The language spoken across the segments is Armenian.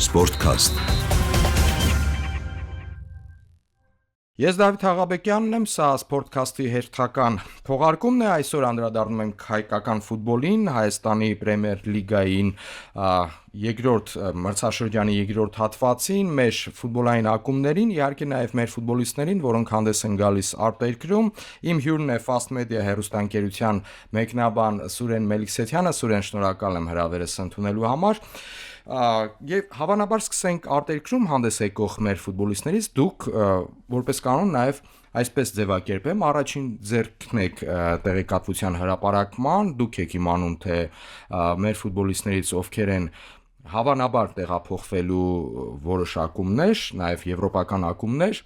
Sportcast։ Ես Դավիթ Աղաբեկյանն եմ, սա Sportcast-ի հերթական թողարկումն է, այսօր անդրադառնում ենք հայկական ֆուտբոլին, Հայաստանի Պրեմիեր լիգային երկրորդ մրցաշրջանի երկրորդ հատվածին, մեր ֆուտբոլային ակումբներին, իհարկե նաև մեր ֆուտբոլիստներին, որոնք հանդես են գալիս արտերկրում։ Իմ հյուրն է Fast Media հեռուստաընկերության մեկնաբան Սուրեն Մելիքսեթյանը, Սուրեն, շնորհակալ եմ հրավերս ընդունելու համար։ Եվ հավանաբար սկսենք արտերկրում հանդես եկող մեր ֆուտբոլիստներից, դուք որպես կանոն նաև այսպես ձևակերպեմ, առաջին ձեռքն եք տեղեկատվության հրապարակման, դուք եք իմանում, թե մեր ֆուտբոլիստներից ովքեր են հավանաբար տեղափոխվելու որոշ ակումբներ, նաև եվրոպական ակումբներ,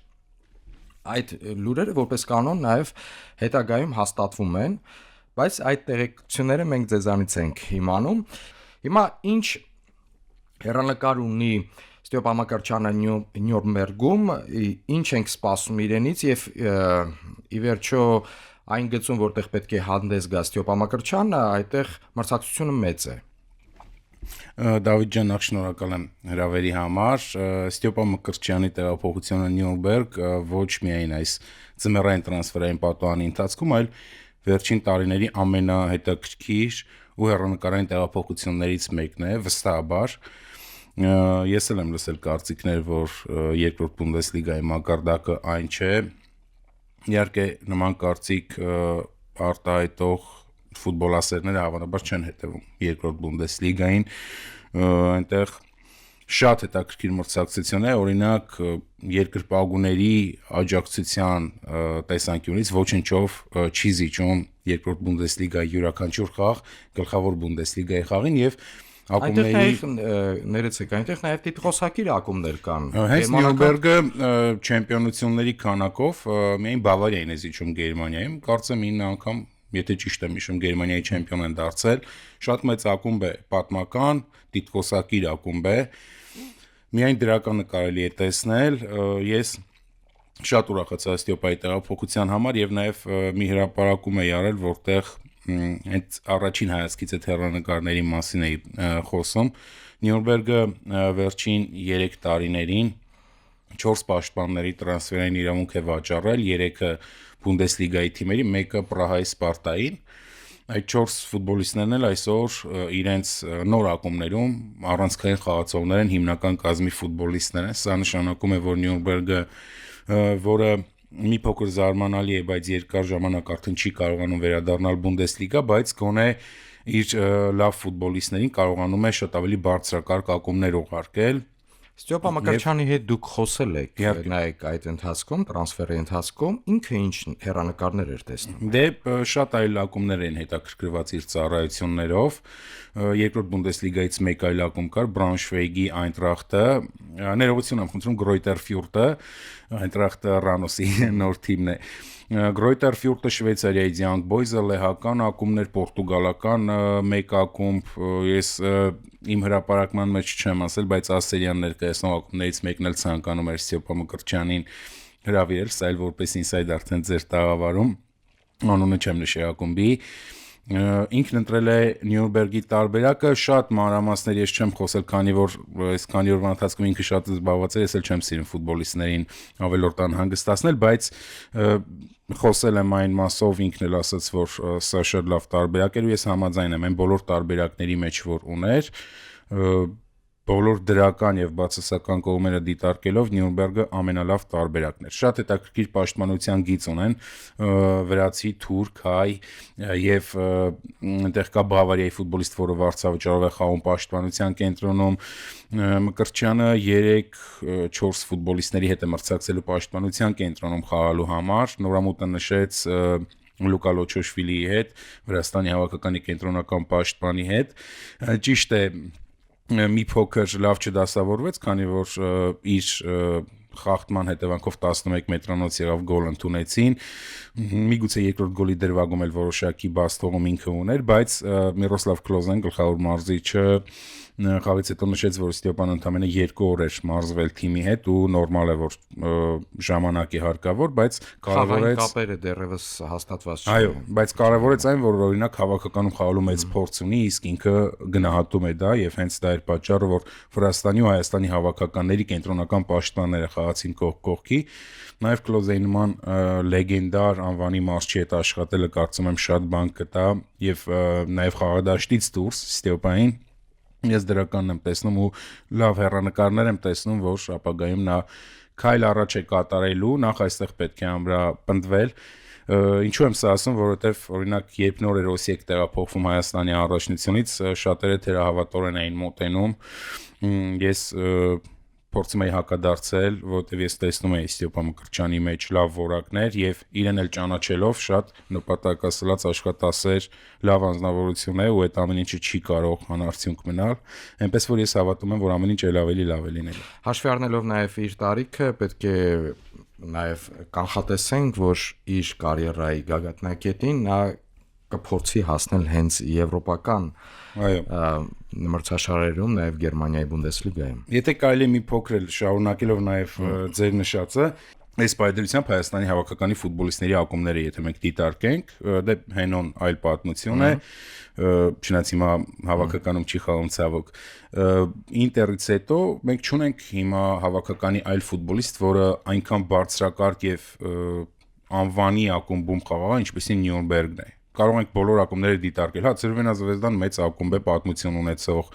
այդ լուրերը որպես կանոն նաև հետագայում հաստատվում են, բայց այդ տեղեկությունները մենք ձեզանից ենք իմանում։ Հիմա ինչ հեռանկար ունի Ստեփանակերտյանը Նյուրնբերգում, ինչ ենք սպասում իրենից եւ ի վերջո այն գծում, որտեղ պետք է հանդես գա Ստեփանակերտյանը, այդտեղ մրցակցությունը մեծ է։ Դավիթ ջան, նախ շնորհակալ եմ հրավերի համար։ Ստեփանակերտյանի տեղափոխությունը Նյուրնբերգ ոչ միայն այս ձմեռային տրանսֆերային պատոհանի ընթացքում, այլ վերջին տարիների ամենահետաքրքիր ու հեռանկարային տեղափոխություններից մեկն է, վստահաբար։ Ես էլ եմ լսել կարծիքներ, որ երկրորդ Բունդեսլիգայի մակարդակը այն չէ։ Իհարկե նման կարծիք արտահայտող ֆուտբոլասերները հավանաբար չեն հետևում երկրորդ Բունդեսլիգային, այնտեղ շատ հետաքրքիր մրցակցություն է, օրինակ երկրպագուների աջակցության տեսանկյունից ոչնչով չի զիջում երկրորդ Բունդեսլիգայի յուրաքանչյուր խաղ գլխավոր Բունդեսլիգայի խաղին եւ ներեցեք, այնտեղ նաև տիտղոսակիր ակումբներ կան։ Հենց Նյուրնբերգը չեմպիոնությունների քանակով միայն Բավարիային է զիջում Գերմանիայում, կարծեմ 9 անգամ, եթե ճիշտ եմ հիշում, Գերմանիայի չեմպիոն են դարձել։ Շատ մեծ ակումբ է, պատմական, տիտղոսակիր ակումբ է։ Միայն դրականը կարելի է տեսնել։ Ես շատ ուրախացա Ստեփայի տեղափոխության համար եւ նաև մի հրապարակում էի արել, որտեղ հենց առաջին հայացքից այդ հեռանկարների մասին էի խոսում։ Նյուրնբերգը վերջին 3 տարիներին 4 պաշտպանների տրանսֆերային իրավունք է վաճառել, 3-ը Բունդեսլիգայի թիմերի, 1-ը Պրահայի Սպարտային։ Այդ 4 ֆուտբոլիստներն էլ այսօր իրենց նոր ակումբներում առանցքային խաղացողներ են, հիմնական կազմի ֆուտբոլիստներ են։ Սա նշանակում է, որ Նյուրնբերգը, որը մի փոքր զարմանալի է, բայց երկար ժամանակ արդեն չի կարողանում վերադառնալ Բունդեսլիգա, բայց գոնե իր լավ ֆուտբոլիստներին կարողանում է շատ ավելի բարձրակարգ ակումբներ ուղարկել։ Ստեփանակերտյանի հետ դուք խոսել եք, նայեք այդ ընթացքում, տրանսֆերի ընթացքում, ինքը ինչ հեռանկարներ էր տեսնում։ Դե շատ այլ ակումբներ են հետաքրքրված իր ծառայություններով։ Երկրորդ Բունդեսլիգայից մեկ այլ ակումբ կար, Բրաունշվեյգի Այնտրախտը, ներողություն եմ խնդրում, Գրոյտեր Ֆյուրտը, Այնտրախտը Ռանոսի նոր թիմն է։ Գրոյտեր Ֆյուրտը Շվեյցարիայից Young Boys-ը, լեհական ակումբներ, պորտուգալական մեկ ակումբ, ես իմ հրապարակման մեջ չեմ ասել, բայց Ասերյան ներկայացնող ակումբներից մեկն էլ ցանկանում էր Ստեփանակերտյանին հրավիրել, սա էլ որպես ինսայդ արդեն ձեր տաղավարում, անունը չեմ նշի ակումբի։ Ինքն ընտրել է Նյուրնբերգի տարբերակը, շատ մանրամասներ ես չեմ խոսել, քանի որ այս քանի օրվա ընթացքում ինքը շատ զբաղված է, ես էլ չեմ սիրում ֆուտբոլիստներին ավելորդ անհանգստացնել, բայց խոսել եմ այն մասով, ինքն էլ ասաց, որ սա շատ լավ տարբերակ էր ու ես համաձայն եմ այն բոլոր տարբերակների մեջ, որ ուներ, բոլոր դրական եւ բացասական կողմերը դիտարկելով Նյուրնբերգը ամենալավ տարբերակն էր։ Շատ հետաքրքիր պաշտպանության գիծ ունեն վրացի, թուրք, հայ եւ այնտեղ կա Բավարիայի ֆուտբոլիստ, որը վարձավճարով է խաղում պաշտպանության կենտրոնում։ Մկրտչյանը 3-4 ֆուտբոլիստների հետ է մրցակցելու պաշտպանության կենտրոնում խաղալու համար։ Նորամուտը նշեց Լուկա Լոչոշվիլիի հետ, Վրաստանի հավաքականի կենտրոնական պաշտպանի հետ։ Ճիշտ է, մի փոքր լավ չդասավորվեց, քանի որ իր խախտման հետևանքով 11 մետրանոց եղավ գոլ ընդունեցին։ Միգուցե երկրորդ գոլի դրվագում էլ որոշակի բաց թողում ինքը ուներ, բայց Միրոսլավ Կլոզեն գլխավոր մարզիչը խաղից հետո նշեց, որ Ստեփանը ընդամենը 2 օր էր մարզվել թիմի հետ ու նորմալ է, որ ժամանակ է հարկավոր, բայց Խաղային կապերը դեռևս հաստատված այո, բայց կարևորեց այն, որ օրինակ հավաքականում խաղալու մեծ փորձ ունի, իսկ ինքը գնահատում է դա եւ հենց դա էր պատճառը, որ Վրաստանի ու Հայաստանի հավաքականների կենտրոնական պաշտպանները խաղացին կողքի, նաեւ Կլոզեի նման լեգենդար անվանի մարզչի հետ աշխատելը կարծում եմ շատ բան կտա եւ նաեւ խաղադաշտից դուրս Ստեփային ես դրականն եմ տեսնում ու լավ հեռանկարներ եմ տեսնում, որ ապագայում նա քայլ առաջ է կատարելու, նախ այստեղ պետք է ամրապնդվել։ Ինչու եմ սա ասում, որովհետև օրինակ երբ նոր էր Օսիեկ տեղափոխվում Հայաստանի առաջնությունից, շատերը թերահավատորեն էին մոտենում։ Ես փորձում էի հակադարձել, որովհետև ես տեսնում էի Ստեփա Մկրտչյանի մեջ լավ որակներ եւ իրեն էլ ճանաչելով շատ նպատակասլաց աշխատասեր լավ անձնավորություն է ու այդ ամեն ինչը չի կարող անարդյունք մնալ, այնպես որ ես հավատում եմ, որ ամեն ինչ ել ավելի լավ է լինելու։ Հաշվի առնելով նաեւ իր տարիքը, պետք է նաեւ կանխատեսենք, որ իր կարիերայի գագաթնակետին նա կփորձի հասնել հենց եվրոպական մրցաշարերում, նաև Գերմանիայի Բունդեսլիգայում։ Եթե կարելի է մի փոքր շարունակելով նաև ձեր նշածը, այս պայմանությամբ Հայաստանի հավաքականի ֆուտբոլիստների ակումբները, եթե մենք դիտարկենք, դե Հենոն այլ պատմություն է, չնայած հիմա հավաքականում չի խաղում ցավոք։ Ինտերից հետո մենք չունենք հիմա հավաքականի այլ ֆուտբոլիստ, որը այնքան բարձրակարգ եւ անվանի ակումբում խաղա, ինչպեսին Նյուրնբերգն է։ Կարող ենք բոլոր ակումբները դիտարկել, հա, Ցերվենա Զվեզդան մեծ ակումբ է, պատմություն ունեցող,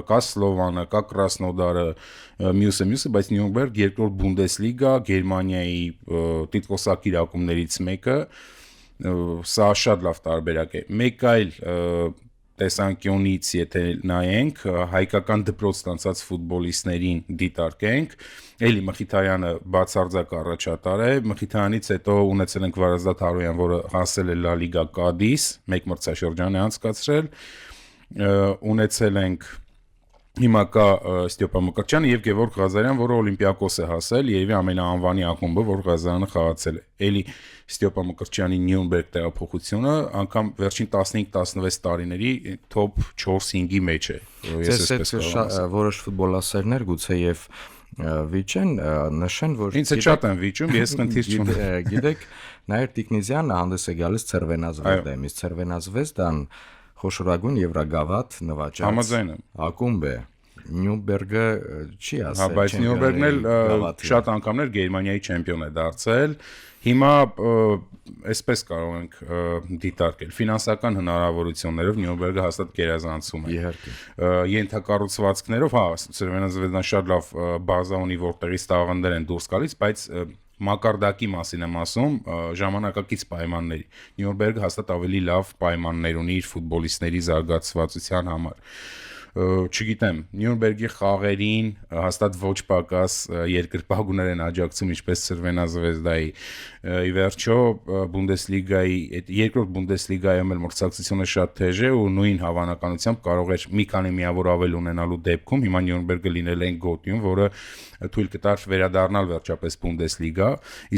կա Սլովանը, կա Կրասնոդարը, մյուսը, բայց Նյուրնբերգ երկրորդ Բունդեսլիգա, Գերմանիայի տիտղոսակիր ակումբներից մեկը, սա շատ լավ տարբերակ է։ Մեկ այլ տեսանկյունից, եթե նայենք, հայկական դպրոց ստացած ֆուտբոլիստներին դիտարկենք, Էլի Մխիթարյանը բացարձակ առաջատար է, Մխիթարյանից հետո ունեցել ենք Վարազդատ Հարոյան, որը հասել է Լա Լիգա Կադիս, մեկ մրցաշրջան է անցկացրել, ունեցել ենք հիմա կա Ստեփա Մկրտչյանը եւ Գևորգ Ղազարյան, որը Օլիմպիակոս է հասել, երևի ամենաանվանի ակումբը, որ Ղազարյանը խաղացել է։ Էլի Ստեփա Մկրտչյանի Նյուրնբերգ տեղափոխությունը անգամ վերջին 15-16 տարիների top 4-5-ի մեջ է։ Ես այսպես որոշ ֆուտբոլասերներ գուցե եւ վիճեն նշեն, որ ինձ շատ են վիճում, ես խնդիր չունեմ։ Գիտեք, Նաիր Տիկնիզյանը հանդես է գալիս Ցերվենա Զվեզդայից, իսկ Ցերվենա Զվեզդան խոշորագույն Եվրագավաթ նվաճած ակումբ է։ Նյուրնբերգը չի ասել։ Հա, բայց Նյուրնբերգն էլ շատ անգամներ Գերմանիայի չեմպիոն է դարձել։ Հիմա այսպես կարող ենք դիտարկել ֆինանսական հնարավորություններով Նյուրնբերգը հաստատ գերազանցում է։ Իհարկե։ Ենթակառուցվածքներով, հա, Ցերվենա Զվեզդան շատ լավ բազա ունի, որտեղից տաղանդներ են դուրս գալիս, բայց մակարդակի մասին եմ ասում, ժամանակակից պայմանների։ Նյուրնբերգը հաստատ ավելի լավ պայմաններ ունի իր ֆուտբոլիստների զարգացվածության համար։ Չգիտեմ, Նյուրնբերգի խաղերին հաստատ ոչ պակաս երկրպագուներ են աջակցում, ինչպես Ցերվենա Զվեզդայի։ Ի վերջո Բունդեսլիգայի, այդ երկրորդ Բունդեսլիգայում էլ մրցակցությունը շատ թեժ է ու նույն հավանականությամբ կարող էր մի քանի միավոր ավել ունենալու դեպքում հիմա Նյուրնբերգը լինել են գոտյուն, որը թույլ կտար վերադառնալ վերջապես Բունդեսլիգա,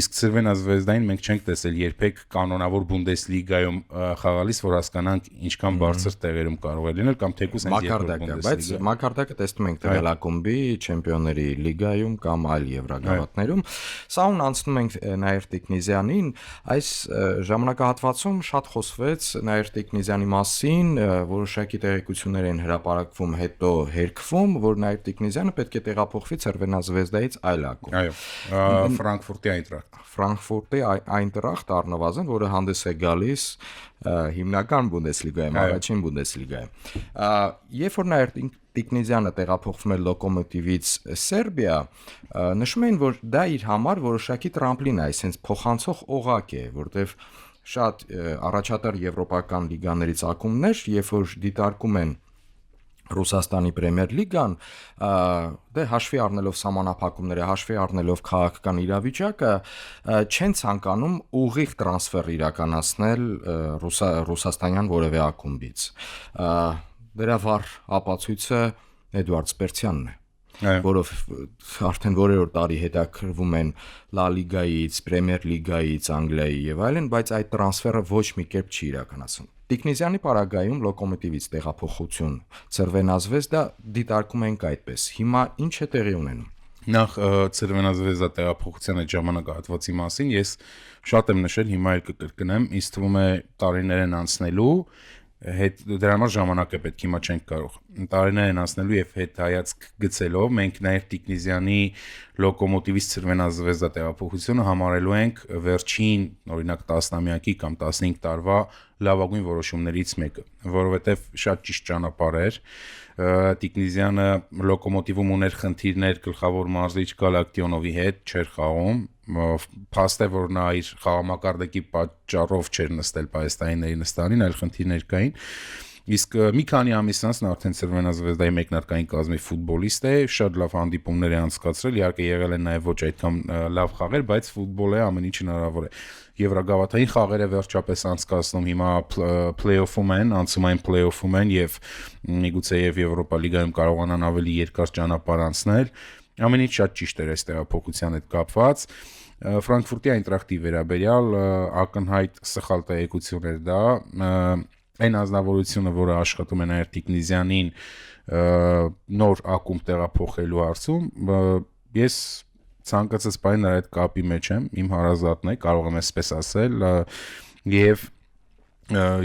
իսկ Ցերվենա Զվեզդային մենք չենք տեսել երբեք կանոնավոր Բունդեսլիգայում խաղալիս, որ հասկանանք ինչքան բարձր տեղերում կարող է լինել կամ թեկուզ հենց երկրորդ բայց մակարդակը տեսնում ենք տվել ակումբի Չեմպիոնների լիգայում կամ այլ եվրագավաթներում։ Սա անցնում ենք Նաիր Տիկնիզյանին, այս ժամանակահատվածում շատ խոսվեց Նաիր Տիկնիզյանի մասին, որոշակի տեղեկություններ են հրապարակվում, հետո հերքվում, որ Նաիր Տիկնիզյանը պետք է տեղափոխվի Ցերվենա Զվեզդայից այլ ակումբ։ Այո, Ֆրանկֆուրտի Այնտրախտ։ Ֆրանկֆուրտի Այնտրախտ առնվազն, որը հանդես է գալիս հիմնական Բունդեսլիգայում, առաջին Բունդեսլիգայում։ Երբ որ Նաիր Տիկնիզյանը տեղափոխվում է Լոկոմոտիվից Սերբիա, նշում են, որ դա իր համար որոշակի տրամպլին է, այսինքն փոխանցող օղակ է, որտեղ շատ առաջատար եվրոպական լիգաներից ակումբներ, երբ որ դիտարկում են Ռուսաստանի Պրեմիեր լիգան, դե հաշվի առնելով սահմանափակումները, հաշվի առնելով քաղաքական իրավիճակը, չեն ցանկանում ուղիղ տրանսֆեր իրականացնել ռուսաստանյան որևէ ակումբից։ Դրա վառ ապացույցը Էդուարդ Սպերցյանն է։ որով արդեն որերորդ տարի հետաքրվում են Լա լիգայից, Պրեմիեր լիգայից, Անգլիայի եւ այլն, բայց այդ տրանսֆերը ոչ մի կերպ չի իրականացվում։ Տիկնիզյանի պարագայում Լոկոմոտիվից տեղափոխություն Ցերվենազվեզ դա դիտարկում ենք այդպես։ Հիմա ինչ է տեղի ունենում։ Նախ Ցերվենազվեզա տեղափոխության այդ ժամանակահատվածի մասին ես շատ եմ նշել, հիմա էլ կկրկնեմ, ինձ թվում է տարիներ են անցնելու, հետ դրա համար ժամանակ է պետք, հիմա չենք կարող։ Տարիներ են անցնելու եւ հետ հայացք գցելով մենք նաեւ Տիկնիզյանի Լոկոմոտիվից Ցերվենազվեզա տեղափոխությունը համարելու ենք վերջին, օրինակ 10-ամյակի կամ 15 տարվա լավագույն որոշումներից մեկը, որովհետեւ շատ ճիշտ ճանապարհ էր։ Տիկնիզյանը Լոկոմոտիվում ուներ խնդիրներ գլխավոր մարզիչ Գալակտիոնովի հետ, չէր խաղում, փաստ է որ նա իր խաղամակարդակի պատճառով չէր նստել պայստայինների նստանին, այլ խնդիրներ կային։ Իսկ մի քանի ամիս անց նա արդեն Ցերվենազվեզդայի մեկնարկային կազմի ֆուտբոլիստ է, շատ լավ հանդիպումներ է անցկացրել, իհարկե եղել են նաև ոչ այդքան լավ խաղեր, բայց ֆուտբոլը ամեն ինչ հնարավոր է։ Եվրագավաթային խաղերը վերջապես անցկացնում հիմա play-off-ում են, անցումային play-off-ում են եւ միգուցե եւ Եվրոպա լիգայում կարողանան ավելի երկար ճանապարհ անցնել։ Ամեն ինչ շատ ճիշտ էր այս տեղափոխության հետ կապված։ Ֆրանկֆուրտի Այնտրախտի վերաբերյալ ակնհայտ սխալ տեղեկություն էր դա, այն ազնվորությունը, որը աշխատում է նաև Տիկնիզյանին նոր ակումբ տեղափոխելու հարցում, ես ցանկացած բան նրա հետ կապի մեջ եմ, իմ հարազատն է, կարող եմ այսպես ասել, եւ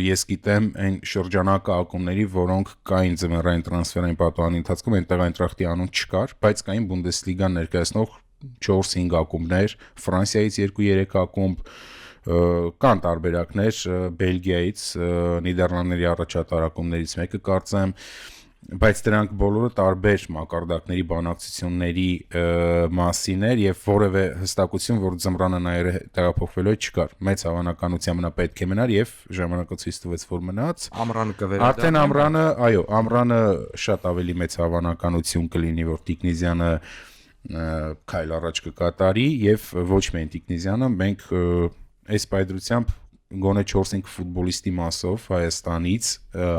ես գիտեմ այն շրջանակը ակումբների, որոնք կային ձմեռային տրանսֆերային պատուհանի ընթացքում, այնտեղ Այնտրախտի անուն չկար, բայց կային Բունդեսլիգան ներկայացնող 4-5 ակումբներ, Ֆրանսիայից 2-3 ակումբ, կան տարբերակներ Բելգիայից, Նիդերլանդների առաջատար ակումբներից մեկը կարծեմ, բայց դրանք բոլորը տարբեր մակարդակների բանակցությունների մասին էր եւ որևէ հստակություն, որ ձմռանը նայերը տեղափոխվելու է չկար։ Մեծ հավանականությամբ նա պետք է մնար եւ ժամանակը ցույց տվեց, որ մնաց։ Ամռանը կվերադառնա։ Արդեն ամռանը, այո, ամռանը շատ ավելի մեծ հավանականություն կլինի, որ Տիկնիզյանը քայլ առաջ կկատարի եւ ոչ միայն Տիկնիզյանը, մենք այս պայծրությամբ գոնե 4-5 ֆուտբոլիստի մասով Հայաստանից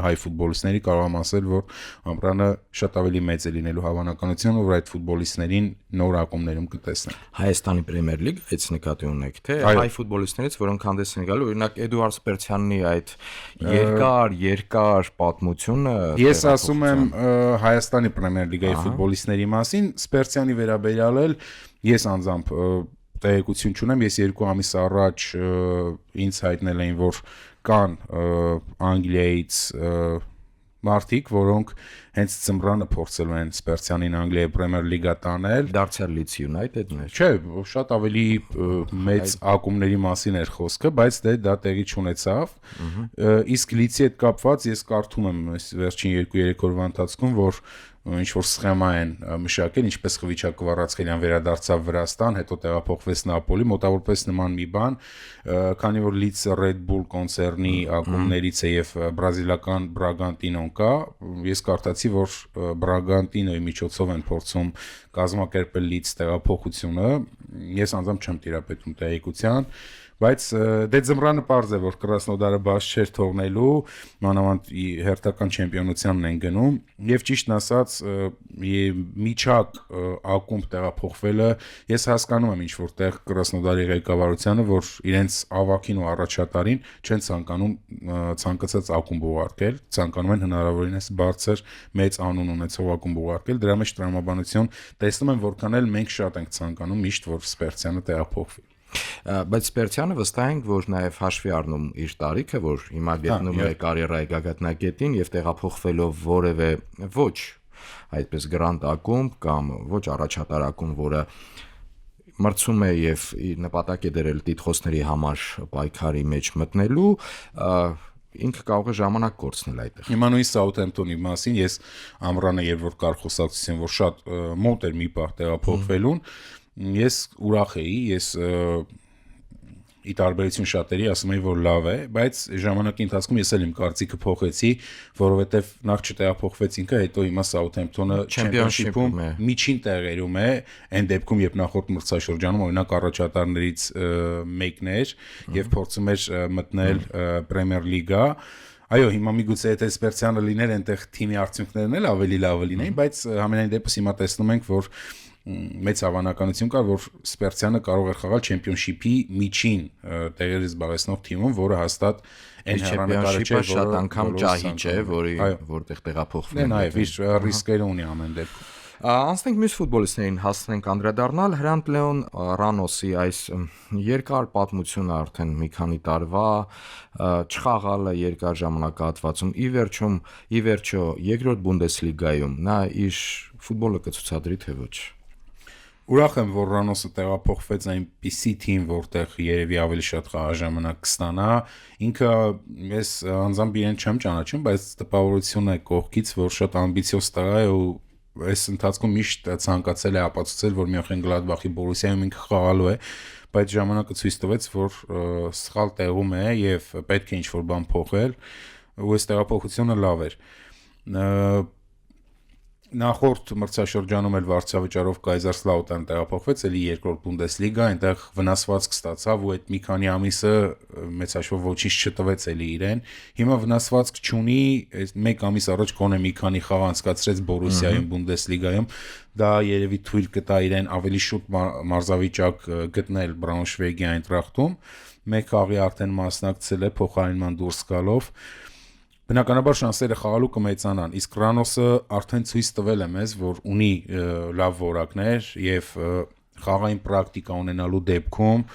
հայ ֆուտբոլիստների կարող եմ ասել, որ ամռանը շատ ավելի մեծ է լինելու հավանականությունը, որ այդ ֆուտբոլիստներին նոր ակումբներում կտեսնենք։ Հայաստանի Պրեմիեր լիգայից նկատի ունեք, թե հայ ֆուտբոլիստներից, որոնք հանդես են գալու, օրինակ Էդուարդ Սպերցյանի այդ երկար պատմությունը։ Ես ասում եմ Հայաստանի Պրեմիեր լիգայի ֆուտբոլիստների մասին, Սպերցյանի վերաբերյալ էլ ես անձամբ տեղեկություն չունեմ, ես 2 ամիս առաջ ինձ հայտնել էին, որ կան Անգլիայից մարդիկ, որոնք հենց ձմռանը փորձելու են Սպերցյանին Անգլիայի Պրեմիեր լիգա տանել։ Դարձյալ Լիդս Յունայթեդն էր։ Չէ, շատ ավելի մեծ ակումբների մասին էր խոսքը, բայց դա տեղի չունեցավ։ Իսկ Լիդսի հետ կապված ես կարդում եմ վերջին 2-3 օրվա ընթացքում, որ ինչ որ սխեմա են մշակել, ինչպես Խվիչա Կվառացխելյան վերադարձավ Վրաստան, հետո տեղափոխվեց Նապոլի, մոտավորապես նման մի բան, քանի որ Լիդսը Red Bull կոնցեռնի ակումբներից է եւ բրազիլական Բրագանտինոն կա, ես կարդացի, որ Բրագանտինոյի միջոցով են փորձում կազմակերպել Լիդս տեղափոխությունը, ես անձամբ չեմ տիրապետում տեղեկության, բայց դե ձմռանը պարզ է, որ Կրասնոդարը բաց չէր թողնելու, մանավանդ հերթական չեմպիոնությանն են գնում, եւ ճիշտն ասած միջակ ակումբ տեղափոխվելը, ես հասկանում եմ ինչ որտեղ Կրասնոդարի ղեկավարությանը, որ իրենց ավակին ու առաջատարին չեն ցանկանում ցանկացած ակումբ ուղարկել, ցանկանում են հնարավորինս բարձր մեծ անուն ունեցող ակումբ ուղարկել, դրա մեջ տրամաբանություն տեսնում եմ, որքան էլ մենք շատ ենք ցանկանում միշտ, որ Սպերցյանը տեղափոխվի։ Բայց Սպերցյանը վստահ ենք, որ նաև հաշվի առնում իր տարիքը, որ հիմա գտնում է կարիերայի գագաթնակետին եւ տեղափոխվելով որևէ ոչ այդպես գրանտ ակումբ կամ ոչ առաջատար ակումբ, որը մրցում է եւ նպատակ է դրել տիտղոսների համար պայքարի մեջ մտնելու, ինքը կարող է ժամանակ կորցնել այդտեղ։ Հիմա նույն Սաութհեմփթոնի մասին ես ամռանը երբ որ կար խոսակցություն, որ շատ մոտ էր մի պահ տեղափոխվելուն, ես ուրախ էի, ես ի տարբերություն շատերի ասում էի, որ լավ է, բայց ժամանակի ընթացքում ես էլ իմ կարծիքը փոխեցի, որովհետև նախ չտեղափոխվեց ինքը, հետո հիմա Սաութհեմփթոնը չեմպիոնշիփում միջին տեղերում է, այն դեպքում, երբ նախորդ մրցաշրջանում օրինակ առաջատարներից մեկն էր եւ փորձում էր մտնել Պրեմիեր լիգա, Այո, հիմա միգուցե եթե Սպերցյանը լիներ, այնտեղ թիմի արդյունքներն էլ ավելի լավը լինեին, բայց համենայն դեպս հիմա տեսնում ենք, որ մեծ հավանականություն կար, որ Սպերցյանը կարող էր խաղալ Championship-ի միջին տեղերը զբաղեցնող թիմում, որը հաստատ այն հեռանկարը չէ, որը շատ անգամ ճահիճ է, որտեղ տեղափոխվում է։ Նաև իր ռիսկերը ունի ամեն դեպքում։ Անցնենք մյուս ֆուտբոլիստներին, հասցնենք անդրադառնալ Հրանտ Լեոն Ռանոսի այս երկար պատմությունը արդեն մի քանի տարվա չխաղալը երկար ժամանակահատվածում ի վերջո երկրորդ Բունդեսլիգայում նա իր ֆուտբոլը կցուցադրի թե ոչ։ Ուրախ եմ, որ Ռանոսը տեղափոխվեց այնպիսի թիմ, որտեղ երևի ավելի շատ խաղաժամանակ կստանա։ Ինքը ես անձամբ իրեն չեմ ճանաչում, բայց տպավորություն է կողքից, որ շատ ամբիցիոզ տղա է ու այս ընթացքում միշտ ցանկացել է ապացուցել, որ Մյունխեն-Գլադբախի Բորուսիայում ինքը խաղալու է, բայց ժամանակը ցույց տվեց, որ սխալ տեղում է եւ պետք է ինչ-որ բան փոխել, ու այս տեղափոխությունը լավ էր։ Նախորդ մրցաշրջանում էլ վարձավճարով Կայզերսլաուտերն տեղափոխվեց էլի երկրորդ Բունդեսլիգա, այնտեղ վնասվածք ստացավ ու այդ մի քանի ամիսը մեծ հաշվով ոչինչ չտվեց էլի իրեն։ Հիմա վնասվածք չունի, մեկ ամիս առաջ գոնե մի քանի խաղ անցկացրեց Բորուսիայում Բունդեսլիգայում, դա երևի թույլ կտա իրեն ավելի շուտ մարզավիճակ գտնել Բրաունշվեյգի Այնտրախտում, մեկ խաղի արդեն մասնակցել է փոխարինման դուրս գալով։ Բնականաբար շանսերը խաղալու կմեծանան, իսկ Ռանոսը արդեն ցույց տվել է մեզ, որ ունի լավ որակներ եւ խաղային պրակտիկա ունենալու դեպքում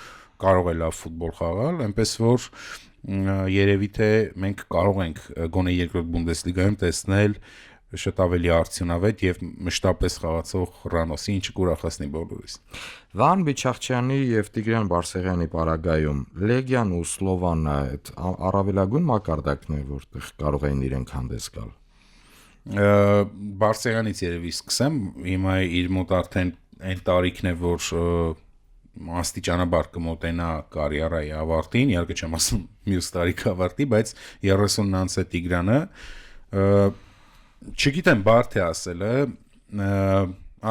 կարող է լավ ֆուտբոլ խաղալ, այնպես որ երևի թե մենք կարող ենք գոնե երկրորդ Բունդեսլիգայում տեսնել շատ ավելի արդյունավետ եւ մշտապես խաղացող Ռանոսի, ինչը կուրախացնի բոլորիս։ Վան Բիչախչյանի եւ Տիգրան Բարսեղյանի պարագայում Լեգիան ու Սլովանն այդ առավելագույն մակարդակն է, որտեղ կարող են իրենք հանդես գալ։ Բարսեղյանից երևի սկսեմ, հիմա իր մոտ արդեն այն տարիքն է, որ աստիճանաբար կմոտենա կարիերայի ավարտին, իհարկե չեմ ասում մյուս տարիք ավարտի, բայց 30-ն անց է Տիգրանը, չգիտեմ բարդ է ասելը,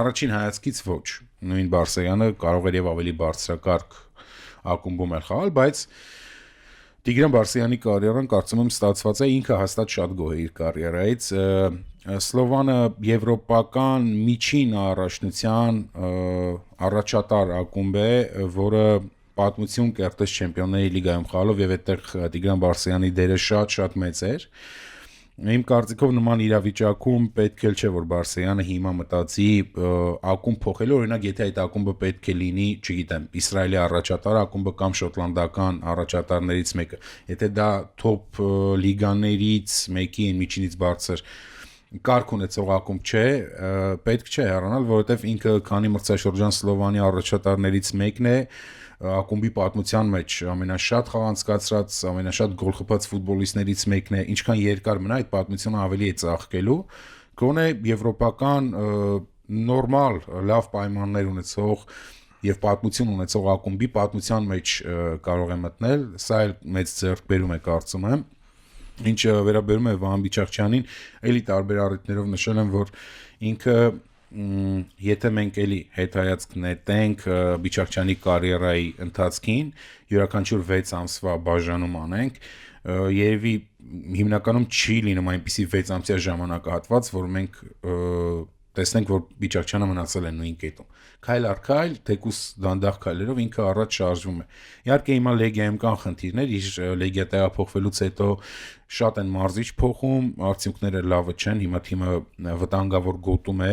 առաջին հայացքից ոչ, նույն Բարսեղյանը կարող էր եւ ավելի բարձրակարգ ակումբում էր խաղալ, բայց Տիգրան Բարսեղյանի կարիերան կարծում եմ ստացված է, ինքը հաստատ շատ գոհ է իր կարիերայից, Սլովանը եվրոպական միջին առաջնության առաջատար ակումբ է, որը պատմություն կերտեց Չեմպիոնների լիգայում խաղալով եւ այդտեղ Տիգրան Բարսեղյանի դերը շատ մեծ էր։ Իմ կարծիքով նման իրավիճակում պետք էլ չէ, որ Բարսեղյանը հիմա մտածի ակումբ փոխելու, օրինակ եթե այդ ակումբը պետք է լինի, չգիտեմ, Իսրայելի առաջատար ակումբը կամ շոտլանդական առաջատարներից մեկը, եթե դա թոփ լիգաներից մեկի միջինից բարձր կարգ ունեցող ակումբ չէ, պետք չէ հեռանալ, որովհետև ինքը քանի մրցաշրջան Սլովանի առաջատարներից մեկն է, ակումբի պատմության մեջ ամենաշատ խաղ անցկացրած, ամենաշատ գոլ խփած ֆուտբոլիստներից մեկն է, ինչքան երկար մնա այդ պատմությունը ավելի է ծաղկելու, գոնե եվրոպական նորմալ լավ պայմաններ ունեցող եւ պատմություն ունեցող ակումբի պատմության մեջ կարող է մտնել, սա էլ մեծ ձեռքբերում է կարծում եմ։ Ինչը վերաբերում է Վահան Բիչախչյանին, էլի տարբեր առիթներով նշել եմ, որ ինքը եթե մենք էլի հետայացք նետենք Բիչախչյանի կարիերայի ընթացքին, յուրաքանչյուր 6 ամսվա բաժանում անենք, երևի հիմնականում չի լինում այնպիսի 6 ամսյա ժամանակահատված, որ մենք տեսնենք, որ Բիչախչյանը մնացել է նույն կետում։ Քայլ առ քայլ, թեկուս դանդաղ քայլերով ինքը առաջ շարժվում է։ Իհարկե հիմա Լեգիայում կան խնդիրներ, իր Լեգիա տեղափոխվելուց հետո շատ են մարզիչ փոխում, արդյունքները լավը չեն, հիմա թիմը վտանգավոր գոտում է,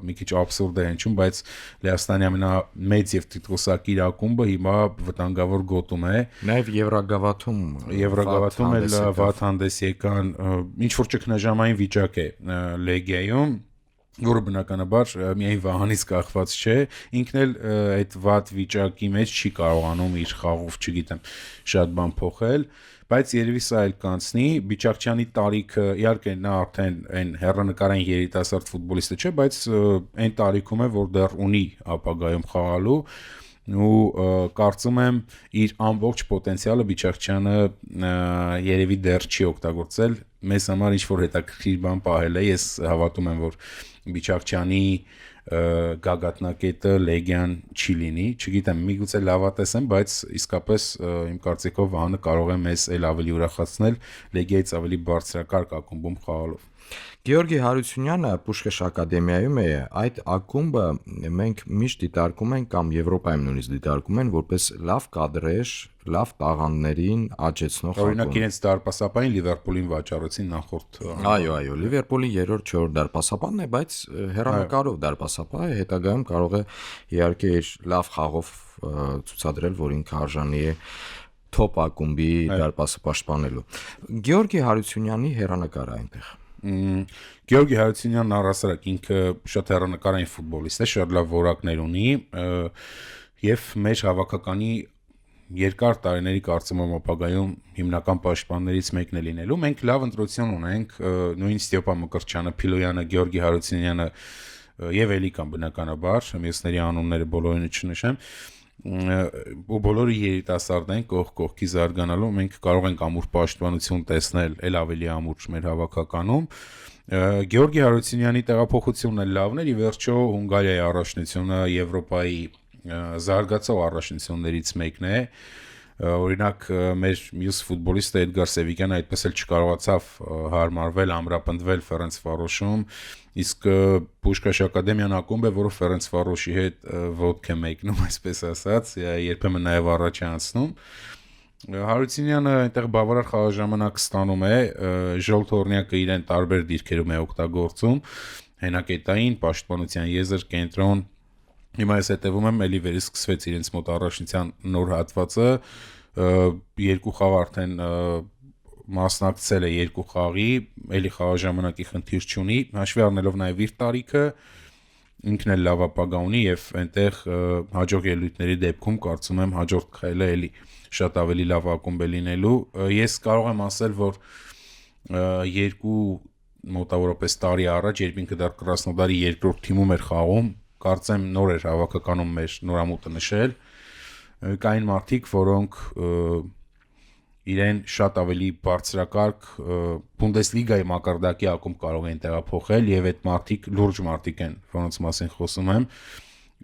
մի քիչ աբսուրդ է հնչում, բայց Լեհաստանի ամենամեծ եւ տիտղոսակիր ակումբը հիմա վտանգավոր գոտում է։ Նաեւ Եվրագավաթում էլ վատ հանդես եկան, ինչ որ ճգնաժամային վիճակ է Լեգիայում, որը բնականաբար միայն Վահանից կախված չէ, ինքն էլ այդ վատ վիճակի մեջ չի կարողանում իր խաղով, չգիտեմ, շատ բան փոխել, բայց երևի սա էլ կանցնի, Բիչախչյանի տարիքը, իհարկե նա արդեն այն հեռանկարային երիտասարդ ֆուտբոլիստը չէ, բայց այն տարիքում է, որ դեռ ունի ապագայում խաղալու ու կարծում եմ իր ամբողջ պոտենցիալը Բիչախչյանը երևի դեռ չի օգտագործել, մեզ համար ինչ որ հետաքրքիր բան պահել է, ես հավատում եմ, որ Բիչախչյանի գագաթնակետը Լեգիան չի լինի, չգիտեմ, միգուցե լավատես եմ, բայց իսկապես իմ կարծիքով Վահանը կարող է մեզ էլ ավելի ուրախացնել Լեգիայից ավելի բարձրակարգ ակումբում խաղալով։ Գեորգի Հարությունյանը Պուշկաշ ակադեմիայում է, այդ ակումբը մենք միշտ դիտարկում ենք կամ Եվրոպայում նույնիսկ դիտարկում են որպես լավ կադրեր, լավ տաղանդներին աճեցնող Օրինակ ակումբ։ իրենց դարպասապային Լիվերպուլին վաճառեցին նախորդ Այո, Լիվերպուլի 3-4 դարպասապանն է, բայց հեռանկարով դարպասապա է, հետագայում կարող է իհարկե իր լավ խաղով ցուցադրել, որ ինքը արժանի է top ակումբի դարպասը պաշտպանելու։ Գեորգի Հարությունյանի հեռանկարը այնտեղ։ Գեորգի Հարությունյանն առասարակ ինքը շատ հեռանկարային ֆուտբոլիստ է, շատ լավ որակներ ունի եւ մեր հավաքականի երկար տարիների կարծում եմ ապագայում հիմնական պաշտպաններից մեկն է լինելու։ Մենք լավ ընտրություն ունենք, նույն Ստեփան Մկրտչյանը, Փիլոյանը, Գեորգի Հարությունյանը եւ Էլիկան բնականաբար, մյուսների անունները բոլորին չնշեմ, ու բոլորը երիտասարդ են կողք կողքի զարգանալու, մենք կարող ենք ամուր պաշտպանություն տեսնել, ել ավելի ամուր մեր հավաքականում։ Գեորգի Հարությունյանի տեղափոխությունն էլ լավն էր, ի վերջո Հունգարիայի առաջնությունը Եվրոպայի զարգացող առաջնություններից մեկն է։ Օրինակ մեր մյուս ֆուտբոլիստը Էդգար Սևիկյանը այդպես էլ չկարողացավ հարմարվել, ամրապնդվել Ֆերենցվարոշում, իսկ Պուշկաշ ակադեմիան ակումբ է, որը Ֆերենցվարոշի հետ ոդք է մեկնում, այսպես ասած, երբեմն նաև առաջ է անցնում։ Հարությունյանը այնտեղ բավարար խաղաժամանակ ստանում է, ժողովրդորնյակը իրեն տարբեր դիրքերում է օգտագործում, հենակետային, պաշտպանության եզր, կենտրոն։ Հիմա ես հետևում եմ, էլի վերի սկսվեց իրենց մոտ առաջնության նոր հատվածը, երկու խաղ արդեն մասնակցել է երկու խաղի, էլի խաղաժամանակի խնդիր չունի, հաշվի առնելով նաև իր տարիքը, ինքն էլ լավ ապագա ունի եւ այնտեղ հաջող ելույթների դեպքում կարծում եմ հաջորդ քայլը էլի շատ ավելի լավ ակումբ է լինելու։ Ես կարող եմ ասել, որ երկու մոտավորապես տարի առաջ, երբ ինքը դեռ Կրասնոդարի երկրորդ թիմում էր խաղում, կարծեմ նոր էր հավաքականում մեր նորամուտը նշել, կային մարդիկ, որոնք իրեն շատ ավելի բարձրակարգ Բունդեսլիգայի մակարդակի ակումբ կարող են տեղափոխել եւ այդ մարդիկ լուրջ մարդիկ են, որոնց մասին խոսում եմ,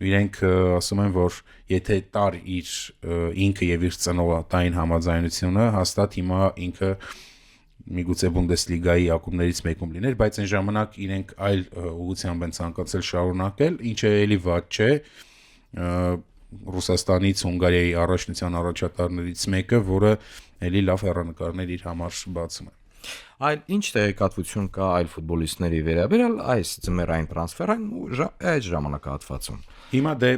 իրենք ասում են, որ եթե տար իր ինքը եւ իր ծնողատային համաձայնությունը, հաստատ հիմա ինքը միգուցե Բունդեսլիգայի ակումբներից մեկում լիներ, բայց այն ժամանակ իրենք այլ ուղղությամբ են ցանկացել շարունակել, ինչը էլի վատ չէ։ Ռուսաստանից Հունգարիայի առաջնության առաջատարներից մեկը, որը էլի լավ հեռանկարներ իր համար բացում է։ Այլ ինչ տեղեկատվություն կա այլ ֆուտբոլիստների վերաբերյալ այս ձմեռային տրանսֆերային ու այդ ժամանակահատվածում։ Հիմա դե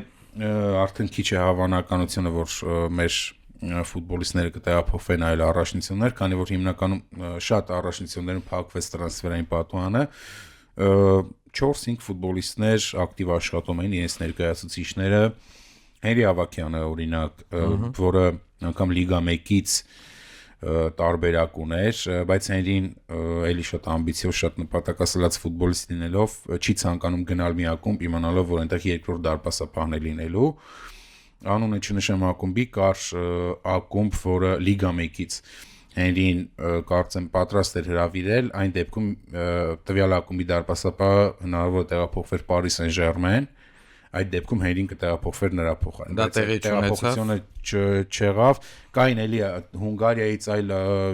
արդեն քիչ է հավանականությունը, որ մեր ֆուտբոլիստները կտեղափոխվեն այլ առաջնություններ, քանի որ հիմնականում շատ առաջնություններում փակվեց տրանսֆերային պատուհանը, 4-5 ֆուտբոլիստներ ակտիվ աշխատում են, իրենց ներկայացուցիչները, Հենրի Ավակյանը օրինակ, որը անգամ Լիգա 1-ից տարբերակ ուներ, բայց Հենրին էլի շատ ամբիցիոզ, շատ նպատակասլաց ֆուտբոլիստ լինելով չի ցանկանում գնալ մի ակումբ, իմանալով, որ այնտեղ երկրորդ դարպասապահն է լինելու։ Անունը չնշեմ ակումբի, կար ակումբ, որը Լիգա 1-ից Հենրին կարծեմ պատրաստ էր հրավիրել, այն դեպքում տվյալ ակումբի դարպասապահը հնարավոր է տեղափոխվեր Paris Saint-Germain, այդ դեպքում Հենրին կտեղափոխվեր նրա փոխարեն։ Դա տեղի տեղափոխությունը չեղավ, կային էլի Հունգարիայից այլ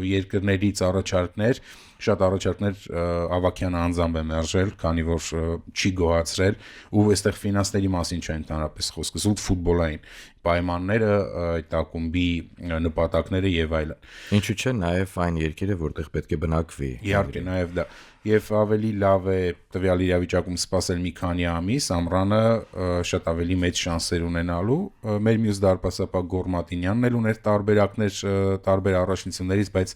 երկրներից առաջարկներ, շատ առաջարկներ Ավակյանը անձամբ է մերժել, քանի որ չի գոհացրել ու այստեղ ֆինանսների մասին չէ ընդհանրապես խոսքը, զուտ ֆուտբոլային պայմանները, այդ ակումբի նպատակները եւ այլն։ Ինչու՞ չէ, նաեւ այն երկիրը, որտեղ պետք է բնակվի։ Իհարկե, նաեւ դա եւ ավելի լավ է տվյալ իրավիճակում սպասել մի քանի ամիս, ամռանը շատ ավելի մեծ շանսեր ունենալու։ Մեր մյուս դարպասապահ Գորմատինյանն էլ ուներ տարբերակներ տարբեր առաջնություններից, բայց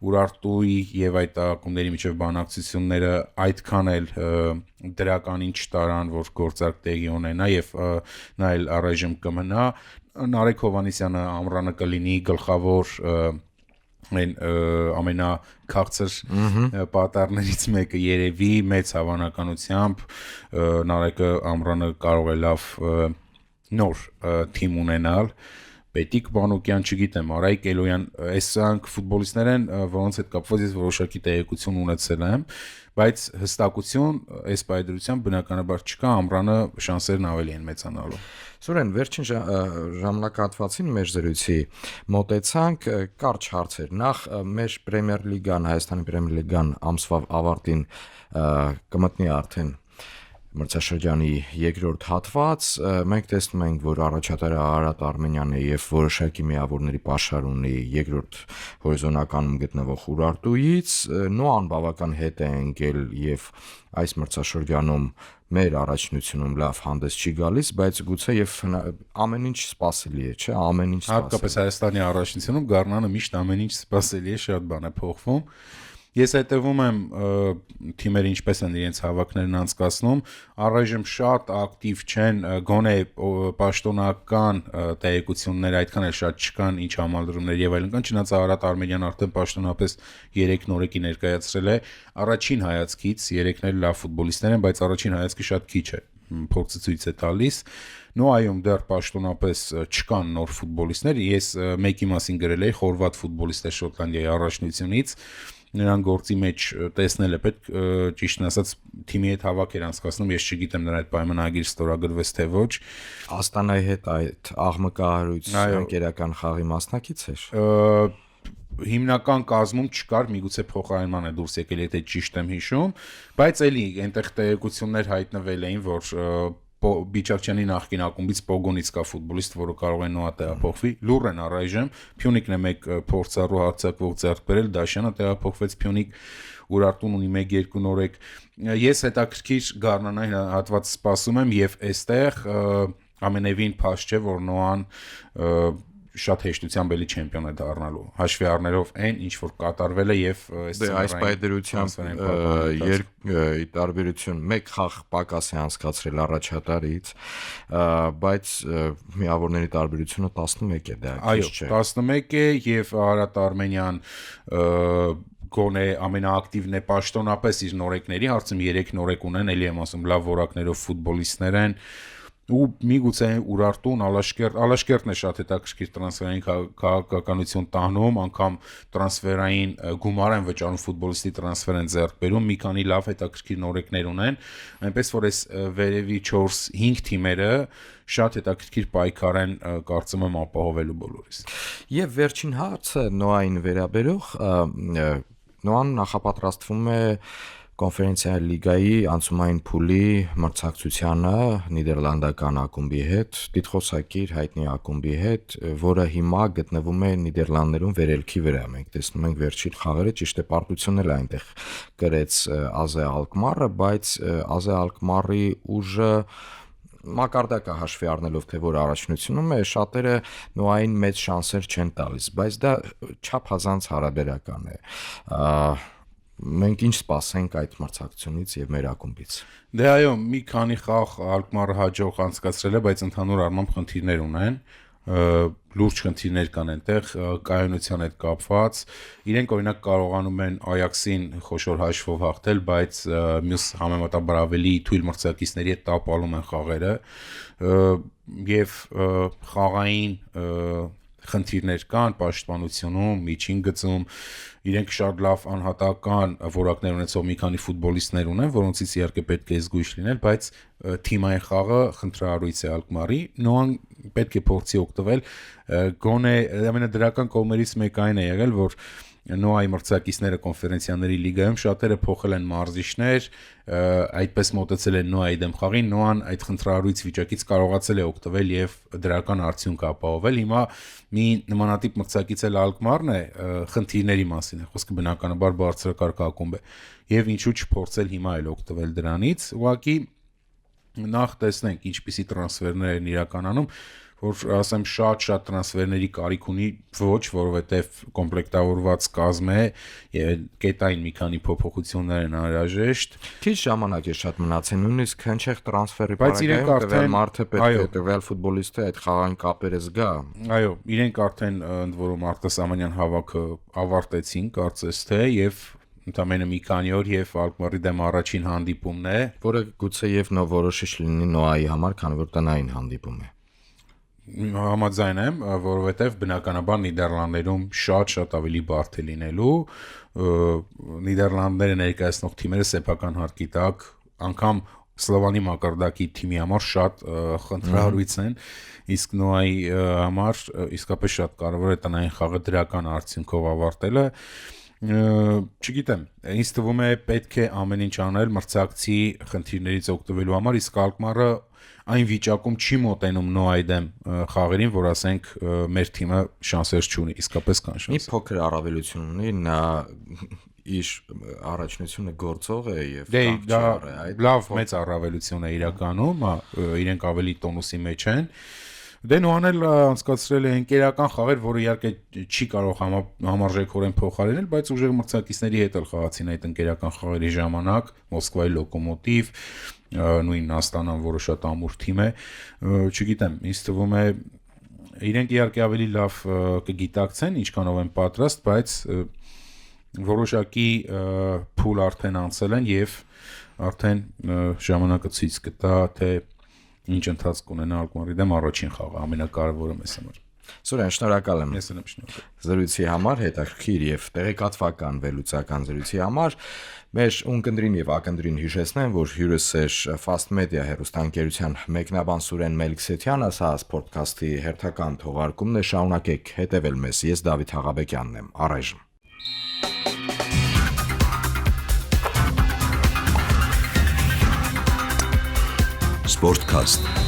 Ուրարտուի եւ այդ ակումբների միջև բանակցությունները այդքան էլ դրականին չտարան, որ գործարք տեղի ունենա եւ նա էլ առայժմ կմնա։ Նարեկ Հովանեսյանը ամռանը կլինի գլխավոր այն ամենաքաղցր պատառներից մեկը երևի մեծ հավանականությամբ Նարեկը ամռանը կարող է լավ նոր թիմ ունենալ, Պետիկ Վանոկյան, չգիտեմ, Արայիկ Էլոյան, այսանք ֆուտբոլիստներ են, որոնց հետ կապված ես որոշակի տեղեկություն ունեցել եմ, բայց հստակություն այս պայդրությամբ բնականաբար չկա, ամռանը շանսերն ավելի են մեծանալու։ Սուրեն, վերջին ժամանակահատվածին մեր զրույցի մոտեցանք կարճ հարցեր։ Նախ մեր Պրեմիեր լիգան, Հայաստանի Պրեմիեր լիգան ամսվա ավարտին կմտնի արդեն մրցաշրջանի երկրորդ հատված, մենք տեսնում ենք, որ առաջատարը Արարատ Արմենյանն է եւ որոշակի միավորների պաշար ունի երկրորդ հորիզոնականում գտնվող Ուրարտուից, Նոան բավական հետ է ընկել եւ այս մրցաշրջանում մեր առաջնությունում լավ հանդես չի գալիս, բայց գուցե եւ ամեն ինչ սպասելի է, չէ՞, ամեն ինչ սպասելի։ Հատկապես Հայաստանի առաջնությունում Գառնանը միշտ ամեն ինչ սպասելի է, շատ բան է փոխվում։ Ես հետևում եմ թիմերը ինչպես են իրենց հավաքներն անցկացնում, առայժմ շատ ակտիվ չեն, գոնե պաշտոնական տեղեկություններ այդքան էլ շատ չկան, ինչ համալրումներ եւ այլն կան, չնայած Արարատ Արմենյան արդեն պաշտոնապես 3 նորեկի ներկայացրել է, առաջին հայացքից 3-ն էլ լավ ֆուտբոլիստներ են, բայց առաջին հայացքի շատ քիչ է, փորձը ցույց է տալիս։ Նոայում դեռ պաշտոնապես չկան նոր ֆուտբոլիստներ, ես մեկի մասին գրել էի, խորվատ ֆուտբոլիստ է Շոտլանդիայի առաջնությունից, նրան գործի մեջ տեսնել է պետք, ճիշտն ասած թիմի հետ հավաք էր անցկացնում, ես չգիտեմ նրա այդ պայմանագիր ստորագրվեց թե ոչ։ Աստանայի հետ այդ աղմկահարույց ընկերական խաղի մասնակից էր։ Հիմնական կազմում չկար, միգուցե փոխարինման է դուրս եկել, եթե ճիշտ եմ հիշում, բայց էլի այնտեղ տեղեկություններ հայտնվել էին, որ Բիչակչյանի նախկին ակումբից Պոգոնից կա ֆուտբոլիստ, որը կարող է նոա տեղափոխվի, լուր են առայժմ, Փյունիկն է մեկ փորձառու հարձակվող ձեռք բերել, Դաշյանը տեղափոխվեց Փյունիկ, Ուրարտուն ունի 1-2 նորեկ։ Ես հետաքրքիր Գառնանային հատված սպասում եմ եւ այստեղ ամենևին փաստ չէ, որ նոան շատ հեշտությամբ էլի չեմպիոն է դառնալու, հաշվի առնելով այն, ինչ որ կատարվել է եւ այս պայդրությամբ տարբերություն մեկ խաղ պակաս է անցկացրել առաջատարից, բայց միավորների տարբերությունը 11 է, դա քիչ չէ։ Այո, 11 է եւ Արարատ Արմենյան գոնե ամենաակտիվն է պաշտոնապես իր նորեկների, հարցում 3 նորեկ ունեն, էլի եմ ասում, լավ որակներով ֆուտբոլիստներ են։ Ու միգուցե Ուրարտուն, Ալաշկերտն է շատ հետաքրքիր տրանսֆերային քաղաքականություն տանում, անգամ տրանսֆերային գումար են վճարում ֆուտբոլիստի տրանսֆեր են ձեռք բերում, մի քանի լավ հետաքրքիր նորեկներ ունեն, այնպես որ այս վերևի 4-5 թիմերը շատ հետաքրքիր պայքար են կարծում եմ ապահովելու բոլորիս։ Եվ վերջին հարցը Նոային վերաբերող, Նոան նախապատրաստվում է Կոնֆերենցիա լիգայի անցումային փուլի մրցակցությանը նիդերլանդական ակումբի հետ, դիտխոսակիր հայտնի ակումբի հետ, որը հիմա գտնվում է Նիդերլանդներում վերելքի վրա։ Մենք տեսնում ենք վերջին խաղերը, ճիշտ է, պարտությունն էլ այնտեղ կրեց Ազե Ալկմարը, բայց Ազե Ալկմարի ուժը մակարդակը հաշվի առնելով թե որ առաջնությունում է, շատերը նոային մեծ շանսեր չեն տալիս, բայց դա չափազանց հարաբերական է։ Մենք ինչ սպասենք այդ մրցակցությունից եւ մեր ակումբից։ Դե այո, մի քանի խաղ Ալկմարը հաջող անցկացրել է, բայց ընդհանուր առմամբ խնդիրներ ունեն, լուրջ խնդիրներ կան այնտեղ կայունության հետ կապված։ Իրենք օրինակ կարողանում են Այաքսին խոշոր հաշվով հաղթել, բայց մյուս համեմատաբար ավելի թույլ մրցակիցների հետ տապալում են խաղերը եւ խաղային խնդիրներ կան պաշտպանությունում, միջին գծում, իրենք շատ լավ անհատական որակներ ունեցող մի քանի ֆուտբոլիստներ ունեն, որոնցից իհարկե պետք է զգույշ լինել, բայց թիմային խաղը խնդրահարույց է Ալկմարի, Նոան պետք է փորձի օգտվել, գոնե ամենադրական կողմերից մեկը այն է եղել, որ Նոայի մրցակիցները կոնֆերենցիաների լիգայում շատերը փոխել են մարզիչներ, այդպես մոտեցել են Նոայի դեմ խաղին, Նոան այդ խնդրահարույց վիճակից կարողացել է օգտվել եւ դրական արդյունք ապահովել։ Հիմա մի նմանատիպ մրցակից էլ Ալկմարն է, խնդիրների մասին է խոսքը, բնականաբար բարձրակարգ ակումբ է եւ ինչու չփորձել հիմա էլ օգտվել դրանից։ Ուղղակի նախ տեսնենք ինչպիսի տրանսֆերներ են իրականանում, որ ասեմ շատ տրանսֆերների կարիք ունի ոչ, որովհետև կոմպլեկտավորված կազմ է, կետային մի քանի փոփոխություններ են անհրաժեշտ։ Քիչ ժամանակ է շատ մնացել, նույնիսկ հնչեղ տրանսֆերի բարակայում մարդը պետք է տվյալ ֆուտբոլիստը այդ խաղային կապերը զգա։ Այո, իրենք արդեն ընդ որում արտասահմանյան հավաքը ավարտեցին, կարծես թե, եւ ընդամենը մի քանի օր եւ Ալկմարի դեմ առաջին հանդիպումն է, որը գուցե եւ նոր որոշիչ լինի Նոայի համար, քանի որ տնային հանդիպում է։ Համաձայն եմ, որովհետև բնականաբար Նիդերլանդներում շատ ավելի բարդ է լինելու, Նիդերլանդները ներկայացնող թիմերը սեփական հարկի տակ, անգամ Սլովանի մակարդակի թիմի համար շատ խնդրահարույց են, իսկ Նոայի համար իսկապես շատ կարևոր է տնային խաղը դրական արդյունքով ավարտելը։ Չգիտեմ, ինձ թվում է պետք է ամեն ինչ անել մրցակցի խնդիրներից օգտվելու համար, իսկ Ալկմարը այն վիճակում չի մոտենում Նոայի դեմ խաղերին, որ ասենք մեր թիմը շանսեր չունի, իսկապես կան Մի շանսեր։ փոքր առավելություն ունի, նա իր առաջնությունը գործող է եւ Դե դա կանչար է, այդ լավ մեծ առավելություն է իրականում, իրենք ավելի տոնուսի մեջ են։ Դե Նոան էլ անցկացրել է ընկերական խաղեր, որը իհարկե չի կարող համարժեքորեն փոխարինել, բայց ուժեղ մրցակիցների հետ էլ խաղացին այդ ընկերական խաղերի ժամանակ, Մոսկվայի Լոկոմոտիվ, նույն Աստանան, որը շատ ամուր թիմ է, չգիտեմ, ինձ թվում է իրենք իհարկե ավելի լավ կգիտակցեն, ինչքանով են պատրաստ, բայց որոշակի փուլ արդեն անցել են եւ արդեն ժամանակը ցույց կտա, թե ինչ ընթացք ունենա Ալկմարի դեմ առաջին խաղը, ամենակարևորը մեզ համար։ Սուրեն, շնորհակալ եմ Ես եմ շնորհակալ։ զրույցի համար, հետաքրքիր եւ տեղեկատվական վերլուծական զրույցի համար։ Մեր ունկնդրին եւ ակնդրին հիշեցնեմ, որ հյուրս էր Fast Media հեռուստաընկերության մեկնաբան Սուրեն Մելքսեթյանը, սա Sportcast-ի հերթական թողարկումն է, շարունակեք հետևել մեզ, ես Դավիթ Հաղաբեկյանն եմ, առայժմ։ Sportcast